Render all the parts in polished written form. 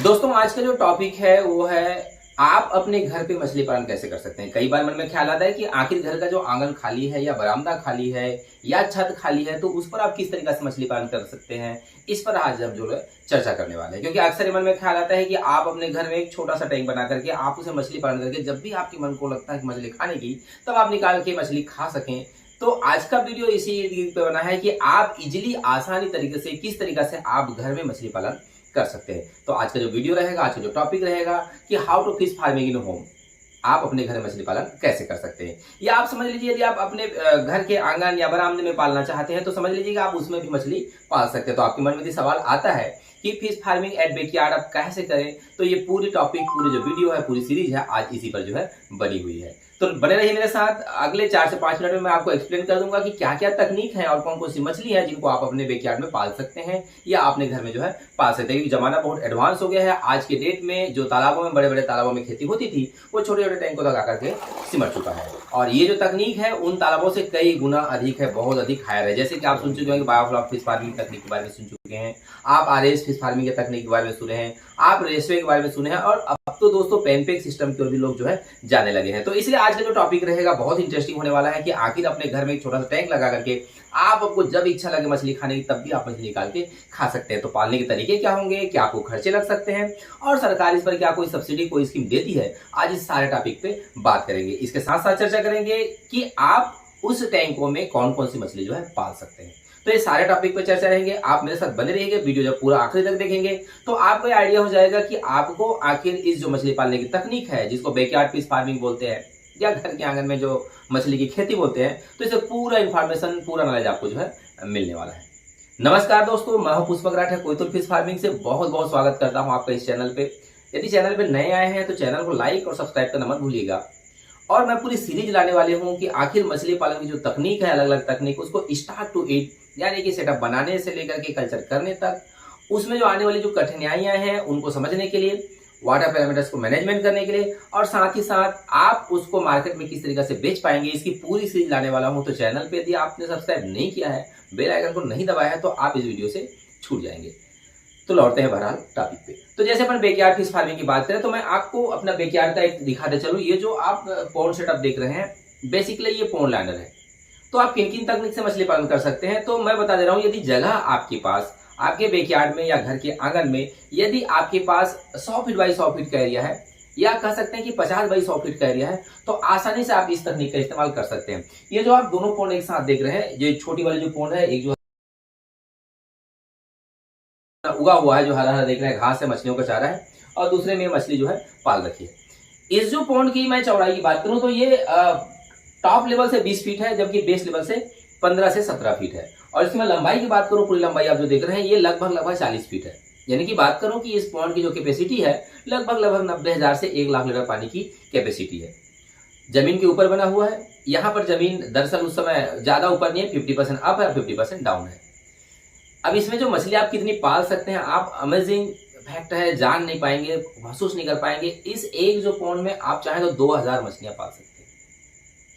दोस्तों आज का जो टॉपिक है वो है आप अपने घर पे मछली पालन कैसे कर सकते हैं। कई बार मन में ख्याल आता है कि आखिर घर का जो आंगन खाली है या बरामदा खाली है या छत खाली है तो उस पर आप किस तरीके से मछली पालन कर सकते हैं। इस पर आज हम जो है चर्चा करने वाले हैं, क्योंकि अक्सर मन में ख्याल आता है कि आप अपने घर में एक छोटा सा टैंक बना करके आप उसे मछली पालन करके जब भी आपके मन को लगता है कि मछली खाने की तब आप निकाल के मछली खा सकें। तो आज का वीडियो इसी पे बना है कि आप इजिली आसानी तरीके से किस तरीके से आप घर में मछली पालन कर सकते हैं। तो आज का जो वीडियो रहेगा, आज का जो टॉपिक रहेगा कि how to fish farming in home, आप अपने घर में मछली पालन कैसे कर सकते हैं। या आप समझ लीजिए यदि आप अपने घर के आंगन या बरामदे में पालना चाहते हैं तो समझ लीजिए कि आप उसमें भी मछली पाल सकते हैं। तो आपके मन में यदि सवाल आता है कि फिश फार्मिंग एट बैकयार्ड आप कैसे करें, तो ये पूरी टॉपिक, पूरी जो वीडियो है, पूरी सीरीज है, आज इसी पर जो है बनी हुई है। तो बने रहिए मेरे साथ। अगले 4 से 5 मिनट में मैं आपको एक्सप्लेन कर दूंगा कि क्या क्या तकनीक है और कौन कौन सी मछली है जिनको आप अपने बैकयार्ड में पाल सकते हैं या अपने घर में जो है पाल सकते हैं। क्योंकि जमाना बहुत एडवांस हो गया है। आज के डेट में जो तालाबों में, बड़े बड़े तालाबों में खेती होती थी वो छोटे छोटे टैंकों तक आकर के सिमट चुका है। और ये जो तकनीक है उन तालाबों से कई गुना अधिक है, बहुत अधिक हायर है। जैसे कि आप सुन चुके हैं बायोफ्लॉक फिश फार्मिंग तकनीक के बारे में सुन चुके हैं, आप आरएस फिश फार्मिंग के तकनीक के बारे में सुने हैं, आप रेसवे के बारे में सुने हैं, और अब तो दोस्तों पेनपेक सिस्टम की ओर भी लोग जो है जाने लगे हैं। तो इसलिए आज का जो टॉपिक रहेगा बहुत इंटरेस्टिंग होने वाला है कि आखिर अपने घर में एक छोटा सा टैंक लगा करके आपको जब इच्छा लगे मछली खाने की तब भी आप मछली निकाल के खा सकते हैं। तो पालने के तरीके क्या होंगे, क्या आपको खर्चे लग सकते हैं और सरकार इस पर क्या कोई सब्सिडी, कोई स्कीम देती है, आज इस सारे टॉपिक पे बात करेंगे। इसके साथ साथ चर्चा करेंगे कि आप उस टैंकों में कौन कौन सी मछली जो है पाल सकते हैं। तो ये सारे टॉपिक पे चर्चा रहेंगे। आप मेरे साथ बने रहिएगा, वीडियो जब पूरा आखिरी तक देखेंगे तो आपको आइडिया हो जाएगा कि आपको आखिर इस जो मछली पालने की तकनीक है जिसको बैकयार्ड फिश फार्मिंग बोलते हैं या घर के आंगन में जो मछली की खेती बोलते हैं, तो इसे पूरा इन्फॉर्मेशन, पूरा नॉलेज आपको जो है मिलने वाला है। नमस्कार दोस्तों, मैं हूं पुष्पक राठा, कोयतुल फिश फार्मिंग से बहुत बहुत स्वागत करता हूं आपका इस चैनल पे। यदि चैनल पे नए आए हैं तो चैनल को लाइक और सब्सक्राइब करना मत भूलिएगा। और मैं पूरी सीरीज लाने वाली हूं कि आखिर मछली पालन की जो तकनीक है, अलग अलग तकनीक, उसको स्टार्ट टू एंड यानी कि सेटअप बनाने से लेकर के कल्चर करने तक, उसमें जो आने वाली जो कठिनाइयां हैं उनको समझने के लिए, वाटर पैरामीटर्स को मैनेजमेंट करने के लिए, और साथ ही साथ आप उसको मार्केट में किस तरीके से बेच पाएंगे, इसकी पूरी सीरीज लाने वाला हूं। तो चैनल पे यदि आपने सब्सक्राइब नहीं किया है, बेल आइकन को नहीं दबाया है, तो आप इस वीडियो से छूट जाएंगे। तो लौटते हैं बहरहाल टॉपिक पे। तो जैसे अपन बैकयार्ड फिश फार्मिंग की बात करें तो मैं आपको अपना बैकयार्ड का एक दिखाते चलूं। ये जो आप पॉन्ड सेटअप देख रहे हैं, बेसिकली ये पॉन्ड लाइनर है। तो आप किन किन तकनीक से मछली पालन कर सकते हैं तो मैं बता दे रहा हूं। यदि जगह आपके पास, आपके बैकयार्ड में या घर के आंगन में यदि आपके पास 100 फीट बाई 100 फीट का एरिया है, या कह सकते हैं कि 50 बाई 100 फीट का एरिया है, तो आसानी से आप इस तकनीक का इस्तेमाल कर सकते हैं। ये जो आप दोनों पॉन्ड एक साथ देख रहे हैं, ये छोटी वाली जो पॉन्ड है, एक जो उगा हुआ है, जो हरा हरा देख रहे हैं, घास है, मछलियों का चारा है, और दूसरे में मछली जो है पाल रखी है। इस जो पॉन्ड की मैं चौड़ाई की बात करूं तो ये टॉप लेवल से 20 फीट है, जबकि बेस लेवल से 15 से 17 फीट है। और इसमें लंबाई की बात करूं, पूरी लंबाई आप जो देख रहे हैं, ये लगभग 40 फीट है। यानी कि बात करूं कि इस पॉन्ड की जो कैपेसिटी है लगभग 90,000 से 1 लाख लीटर पानी की कैपेसिटी है। जमीन के ऊपर बना हुआ है। यहाँ पर जमीन दरअसल उस समय ज्यादा ऊपर नहीं है, 50% अप है, 50% डाउन है। अब इसमें जो मछली आप कितनी पाल सकते हैं, आप अमेजिंग फैक्ट है, जान नहीं पाएंगे, महसूस नहीं कर पाएंगे। इस एक जो पॉन्ड में आप चाहें तो 2000 मछलियां पाल सकते हैं,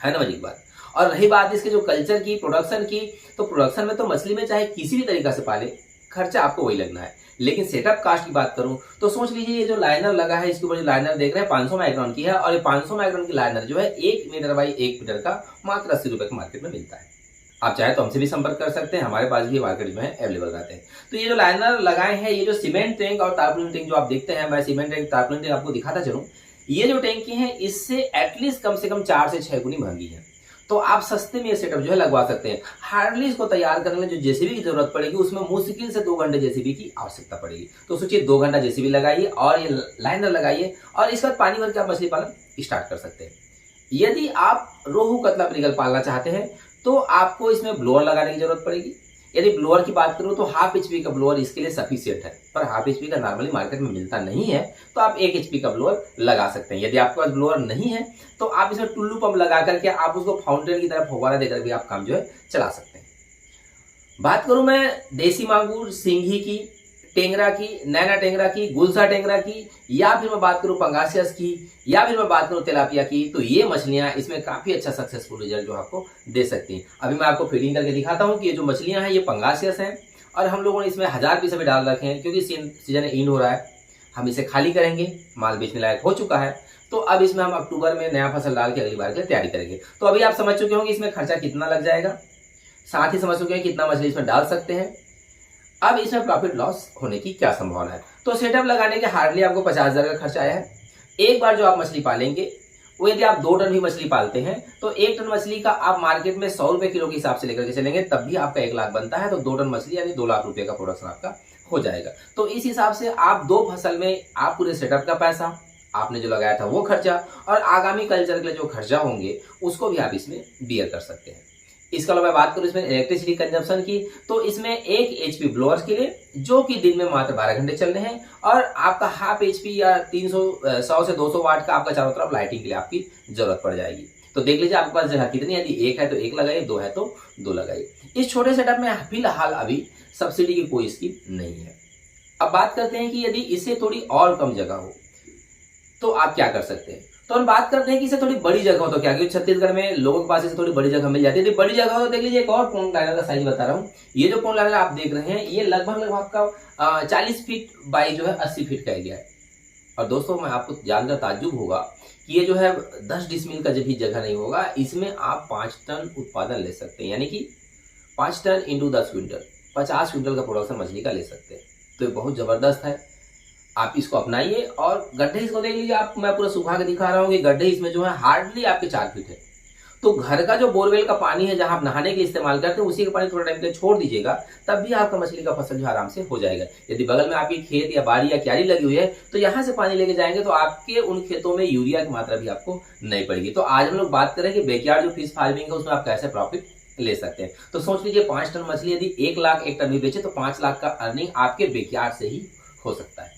है ना मजीद बात। और रही बात इसके जो कल्चर की, प्रोडक्शन की, तो प्रोडक्शन में तो मछली में चाहे किसी भी तरीका से पाले, खर्चा आपको वही लगना है। लेकिन सेटअप कास्ट की बात करूं तो सोच लीजिए ये जो लाइनर लगा है, इसके ऊपर जो लाइनर देख रहे हैं 500 माइक्रोन की है, और ये 500 माइक्रोन की लाइनर जो है 1 मीटर बाई 1 मीटर का मात्र 80 रुपए के मार्केट में मिलता है। आप चाहे तो हमसे भी संपर्क कर सकते हैं, हमारे पास भी मार्केट में अवेलेबल रहते हैं। तो ये जो लाइनर लगाए हैं, ये जो सीमेंट टैंक और टारपोलिन टैंक जो आप देखते हैं, मैं सीमेंट टैंक, टारपोलिन टैंक आपको दिखाता चलूं। ये जो टैंकी है इससे एटलीस्ट कम से कम 4 से 6 गुनी महंगी है। तो आप सस्ते में ये सेटअप जो है लगवा सकते हैं। हार्डली इसको तैयार करने में जो जेसीबी की जरूरत पड़ेगी उसमें मुश्किल से 2 घंटे जेसीबी की आवश्यकता पड़ेगी। तो सोचिए 2 घंटा जेसीबी लगाइए और ये लाइनर लगाइए, और इसके बाद पानी भर के आप मछली पालन स्टार्ट कर सकते हैं। यदि आप रोहू, कतला, मृगल पालना चाहते हैं तो आपको इसमें ब्लोअर लगाने की जरूरत पड़ेगी। यदि ब्लोअर की बात करूं तो हाफ एचपी का ब्लोअर इसके लिए सफिशिएंट है, पर हाफ एचपी का नॉर्मली मार्केट में मिलता नहीं है, तो आप 1 एचपी का ब्लोअर लगा सकते हैं। यदि आपके पास ब्लोअर नहीं है तो आप इसमें टुल्लू पंप लगा करके आप उसको फाउंटेन की तरफ फव्वारा देकर भी आप काम जो है चला सकते हैं। बात करूं मैं देसी मांगूर, सिंघी की, टेंगरा की, नैना टेंगरा की, गुलसा टेंगरा की, या फिर मैं बात करूं पंगासियस की, या फिर मैं बात करूं तिलापिया की, तो ये मछलियां इसमें काफी अच्छा सक्सेसफुल रिजल्ट जो आपको दे सकती हैं। अभी मैं आपको फीडिंग करके दिखाता हूं कि ये जो मछलियां हैं ये पंगासियस हैं, और हम लोगों ने इसमें 1000 पीस अभी डाल रखे हैं, क्योंकि सीजन एंड हो रहा है। हम इसे खाली करेंगे, माल बेचने लायक हो चुका है। तो अब इसमें हम अक्टूबर में नया फसल डाल के अगली बार के लिए तैयारी करेंगे। तो अभी आप समझ चुके होंगे इसमें खर्चा कितना लग जाएगा, साथ ही समझ चुके हैं कितना मछली इसमें डाल सकते हैं। अब इसमें प्रॉफिट लॉस होने की क्या संभावना है। तो सेटअप लगाने के हार्डली आपको 50,000 का खर्चा आया है। एक बार जो आप मछली पालेंगे वो यदि आप 2 टन भी मछली पालते हैं तो 1 टन मछली का आप मार्केट में 100 रुपए किलो के हिसाब से लेकर के चलेंगे, तब भी आपका 1 लाख बनता है। तो 2 टन मछली यानी 2 लाख रुपए का प्रोडक्शन आपका हो जाएगा। तो इस हिसाब से आप 2 फसल में आप पूरे सेटअप का पैसा आपने जो लगाया था वो खर्चा और आगामी कल्चर के लिए जो खर्चा होंगे उसको भी आप इसमें बियर कर सकते हैं। इसके अलावा मैं बात करूं इसमें इलेक्ट्रिसिटी कंजम्पशन की, तो इसमें 1 HP ब्लोअर्स के लिए जो कि दिन में मात्र 12 घंटे चलने हैं और आपका हाफ HP या 100 से 200 वाट का आपका चारों तरफ लाइटिंग के लिए आपकी जरूरत पड़ जाएगी। तो देख लीजिए आपके पास जगह कितनी है, यदि 1 है तो 1 लगाइए, 2 है तो 2 लगाइए। इस छोटे सेटअप में फिलहाल अभी सब्सिडी की कोई स्कीम नहीं है। अब बात करते हैं कि यदि इसे थोड़ी और कम जगह हो तो आप क्या कर सकते हैं। तो हम बात करते हैं कि इसे थोड़ी बड़ी जगह हो तो क्या, क्योंकि छत्तीसगढ़ में लोगों के पास इसे थोड़ी बड़ी जगह मिल जाती है। यदि बड़ी जगह हो तो देख लीजिए एक और पॉन्ड लाइनर का साइज बता रहा हूँ। ये जो पॉन्ड लाइनर आप देख रहे हैं ये लगभग आपका 40 फीट बाई जो है 80 फीट का एरिया है। और दोस्तों मैं आपको जानकर ताज्जुब होगा कि ये जो है 10 डिसमिल का भी जगह नहीं होगा, इसमें आप 5 टन उत्पादन ले सकते हैं, यानी कि 5 टन इंटू 10 क्विंटल 50 क्विंटल का प्रोडक्शन मछली का ले सकते हैं। तो ये बहुत जबरदस्त है, आप इसको अपनाइए। और गड्ढे इसको देख लीजिए आप, मैं पूरा सुखा के दिखा रहा हूँ कि गड्ढे इसमें जो है हार्डली आपके 4 फीट है। तो घर का जो बोरवेल का पानी है जहां आप नहाने के लिए इस्तेमाल करते हैं उसी का पानी थोड़ा टाइम के लिए छोड़ दीजिएगा, तब भी आपका मछली का फसल जो आराम से हो जाएगा। यदि बगल में आपकी खेत या बाड़ी या क्यारी लगी हुई है तो यहाँ से पानी लेके जाएंगे तो आपके उन खेतों में यूरिया की मात्रा भी आपको नहीं पड़ेगी। तो आज हम लोग बात करें कि बैकयार्ड जो फिश फार्मिंग है उसमें आप कैसे प्रॉफिट ले सकते हैं। तो सोच लीजिए 5 टन मछली यदि 1 लाख 1 टन भी बेचे तो 5 लाख का अर्निंग आपके बैकयार्ड से ही हो सकता है।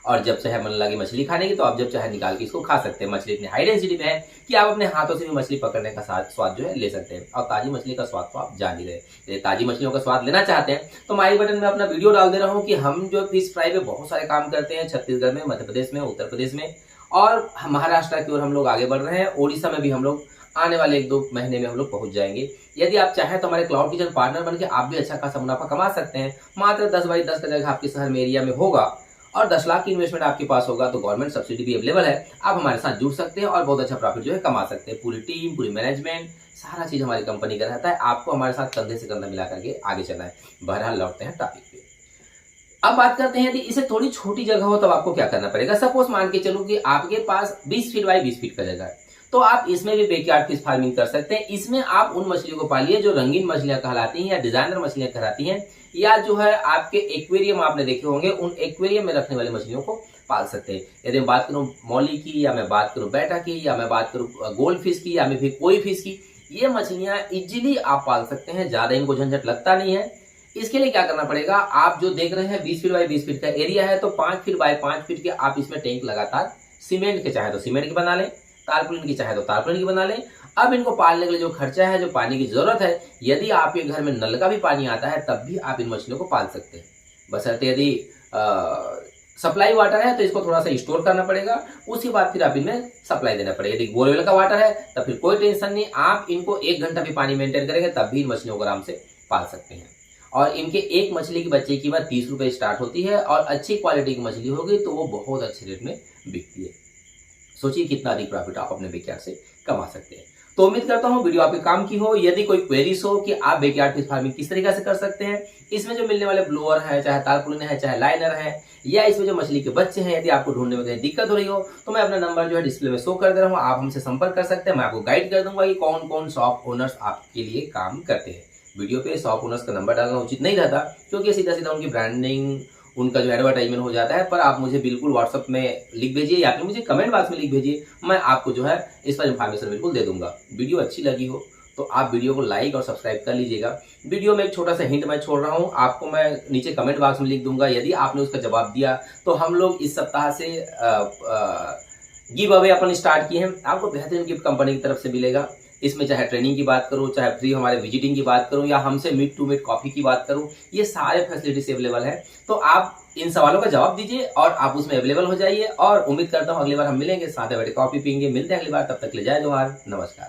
और जब चाहे मन लगे मछली खाने की तो आप जब चाहे निकाल के इसको खा सकते हैं। मछली इतनी हाई डेंसिटी में है कि आप अपने हाथों से भी मछली पकड़ने का स्वाद जो है ले सकते हैं। और ताजी मछली का स्वाद तो आप जान ही रहे। यदि ताजी मछलियों का स्वाद लेना चाहते हैं तो मैं आई बटन में अपना वीडियो डाल दे रहा हूँ कि हम जो फिश फ्राई पे बहुत सारे काम करते हैं छत्तीसगढ़ में, मध्य प्रदेश में, उत्तर प्रदेश में और महाराष्ट्र की ओर हम लोग आगे बढ़ रहे हैं। ओडिशा में भी हम लोग आने वाले 1-2 महीने में हम लोग पहुंच जाएंगे। यदि आप चाहें तो हमारे क्लाउड किचन पार्टनर बनके आप भी अच्छा खासा मुनाफा कमा सकते हैं। मात्र 10 बाई 10 का जगह आपके शहर में एरिया में होगा और 10 लाख की इन्वेस्टमेंट आपके पास होगा तो गवर्नमेंट सब्सिडी भी अवेलेबल है। आप हमारे साथ जुड़ सकते हैं और बहुत अच्छा प्रॉफिट जो है कमा सकते हैं। पूरी टीम, पूरी मैनेजमेंट, सारा चीज हमारी कंपनी का रहता है। आपको हमारे साथ कंधे से कंधा मिला करके आगे चलना है। बहरहाल लौटते हैं टॉपिक पे। अब बात करते हैं कि इसे थोड़ी छोटी जगह हो तब आपको क्या करना पड़ेगा। सपोज मान के चलो कि आपके पास 20 फीट बाई 20 फीट का जगह है तो आप इसमें भी बैकयार्ड फिश फार्मिंग कर सकते हैं। इसमें आप उन मछलियों को पालिए जो रंगीन मछलियां कहलाती हैं या डिजाइनर मछलियां कहलाती हैं, या जो है आपके एक्वेरियम आपने देखे होंगे उन एक्वेरियम में रखने वाली मछलियों को पाल सकते हैं। यदि मैं बात करूं मौली की, या मैं बात करूं बेटा की, या मैं बात करूं गोल्ड फिश की, या मैं फिर कोई फिश की, ये मछलियां इजीली आप पाल सकते हैं, ज्यादा इनको झंझट लगता नहीं है। इसके लिए क्या करना पड़ेगा, आप जो देख रहे हैं 20 फीट बाई 20 फीट का एरिया है तो 5 फीट बाई 5 फीट के आप इसमें टैंक लगातार सीमेंट के चाहे तो सीमेंट के बना लें, तारपुलिन की चाहे तो तारपुलिन की बना लें। अब इनको पालने के लिए जो खर्चा है, जो पानी की जरूरत है, यदि आपके घर में नल का भी पानी आता है तब भी आप इन मछलियों को पाल सकते हैं। बशर्ते यदि सप्लाई वाटर है तो इसको थोड़ा सा स्टोर करना पड़ेगा, उसके बाद फिर आप इनमें सप्लाई देना पड़ेगा। यदि बोरवेल का वाटर है तब फिर कोई टेंशन नहीं, आप इनको 1 घंटा भी पानी मेंटेन करेंगे तब भी इन मछलियों को आराम से पाल सकते हैं। और इनके एक मछली की बच्चे की कीमत 30 रुपए स्टार्ट होती है और अच्छी क्वालिटी की मछली होगी तो वो बहुत अच्छे रेट में बिकती है। सोचिए कितना अधिक प्रॉफिट आप अपने बैकयार्ड से कमा सकते हैं। तो उम्मीद करता हूं वीडियो आपके काम की हो। यदि कोई क्वेरीज हो कि आप बैकयार्ड फिश फार्मिंग किस तरीके से कर सकते हैं, इसमें जो मिलने वाले ब्लोअर है, चाहे तारपुलिन है, चाहे लाइनर है, या इसमें जो मछली के बच्चे हैं, यदि आपको ढूंढने में कहीं दिक्कत हो रही हो तो मैं अपना नंबर जो है डिस्प्ले में शो कर दे रहा हूँ, आप हमसे संपर्क कर सकते हैं। मैं आपको गाइड कर दूंगा कि कौन कौन शॉप ओनर्स आपके लिए काम करते हैं। वीडियो पे शॉप ओनर्स का नंबर डालना उचित नहीं रहता क्योंकि सीधा सीधा उनकी ब्रांडिंग, उनका जो एडवर्टाइजमेंट हो जाता है। पर आप मुझे बिल्कुल व्हाट्सएप में लिख भेजिए या फिर मुझे कमेंट बॉक्स में लिख भेजिए, मैं आपको जो है इस पर इन्फॉर्मेशन बिल्कुल दे दूंगा। वीडियो अच्छी लगी हो तो आप वीडियो को लाइक और सब्सक्राइब कर लीजिएगा। वीडियो में एक छोटा सा हिंट मैं छोड़ रहा हूँ, आपको मैं नीचे कमेंट बॉक्स में लिख दूंगा। यदि आपने उसका जवाब दिया तो हम लोग इस सप्ताह से गिव अवे अपन स्टार्ट किए हैं, आपको बेहतरीन गिफ्ट कंपनी की तरफ से मिलेगा। इसमें चाहे ट्रेनिंग की बात करूं, चाहे फ्री हमारे विजिटिंग की बात करूं, या हमसे मीट टू मीट कॉफी की बात करूं, ये सारे फैसिलिटीज अवेलेबल है। तो आप इन सवालों का जवाब दीजिए और आप उसमें अवेलेबल हो जाइए। और उम्मीद करता हूं अगली बार हम मिलेंगे, साथ में बैठे कॉफी पीएंगे। मिलते हैं अगली बार, तब तक ले जय जोहार, नमस्कार।